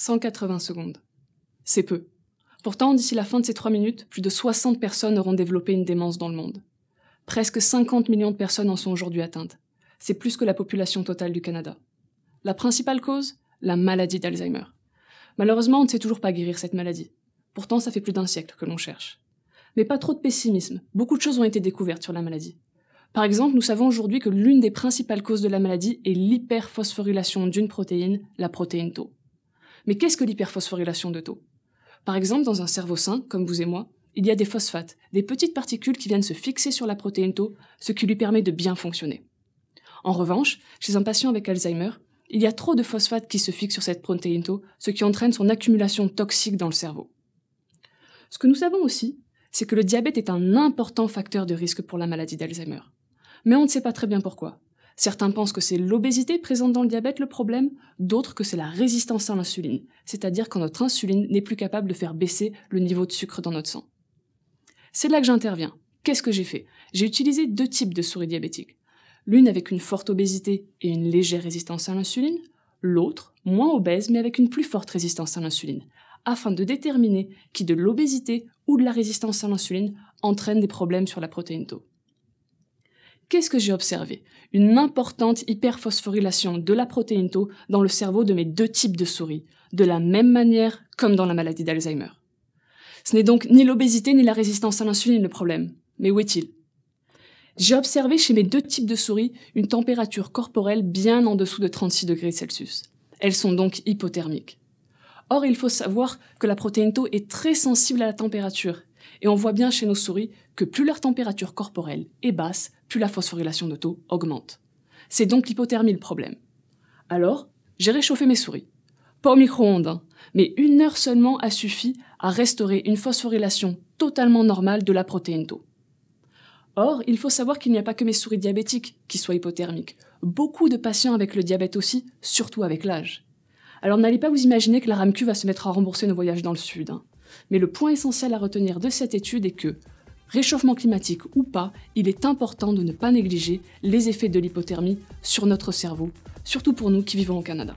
180 secondes. C'est peu. Pourtant, d'ici la fin de ces 3 minutes, plus de 60 personnes auront développé une démence dans le monde. Presque 50 millions de personnes en sont aujourd'hui atteintes. C'est plus que la population totale du Canada. La principale cause ? La maladie d'Alzheimer. Malheureusement, on ne sait toujours pas guérir cette maladie. Pourtant, ça fait plus d'1 siècle que l'on cherche. Mais pas trop de pessimisme, beaucoup de choses ont été découvertes sur la maladie. Par exemple, nous savons aujourd'hui que l'une des principales causes de la maladie est l'hyperphosphorylation d'une protéine, la protéine Tau. Mais qu'est-ce que l'hyperphosphorylation de Tau ? Par exemple, dans un cerveau sain, comme vous et moi, il y a des phosphates, des petites particules qui viennent se fixer sur la protéine Tau, ce qui lui permet de bien fonctionner. En revanche, chez un patient avec Alzheimer, il y a trop de phosphates qui se fixent sur cette protéine Tau, ce qui entraîne son accumulation toxique dans le cerveau. Ce que nous savons aussi, c'est que le diabète est un important facteur de risque pour la maladie d'Alzheimer. Mais on ne sait pas très bien pourquoi. Certains pensent que c'est l'obésité présente dans le diabète le problème, d'autres que c'est la résistance à l'insuline, c'est-à-dire quand notre insuline n'est plus capable de faire baisser le niveau de sucre dans notre sang. C'est là que j'interviens. Qu'est-ce que j'ai fait ? J'ai utilisé 2 types de souris diabétiques. L'une avec une forte obésité et une légère résistance à l'insuline, l'autre moins obèse mais avec une plus forte résistance à l'insuline, afin de déterminer qui de l'obésité ou de la résistance à l'insuline entraîne des problèmes sur la protéine Tau. Qu'est-ce que j'ai observé ? Une importante hyperphosphorylation de la protéine Tau dans le cerveau de mes 2 types de souris, de la même manière comme dans la maladie d'Alzheimer. Ce n'est donc ni l'obésité ni la résistance à l'insuline le problème. Mais où est-il ? J'ai observé chez mes 2 types de souris une température corporelle bien en dessous de 36 degrés Celsius. Elles sont donc hypothermiques. Or, il faut savoir que la protéine Tau est très sensible à la température. Et on voit bien chez nos souris que plus leur température corporelle est basse, plus la phosphorylation de Tau augmente. C'est donc l'hypothermie le problème. Alors, j'ai réchauffé mes souris. Pas au micro-ondes, mais 1 heure seulement a suffi à restaurer une phosphorylation totalement normale de la protéine Tau. Or, il faut savoir qu'il n'y a pas que mes souris diabétiques qui soient hypothermiques. Beaucoup de patients avec le diabète aussi, surtout avec l'âge. Alors n'allez pas vous imaginer que la RAMQ va se mettre à rembourser nos voyages dans le sud. Mais le point essentiel à retenir de cette étude est que, réchauffement climatique ou pas, il est important de ne pas négliger les effets de l'hypothermie sur notre cerveau, surtout pour nous qui vivons au Canada.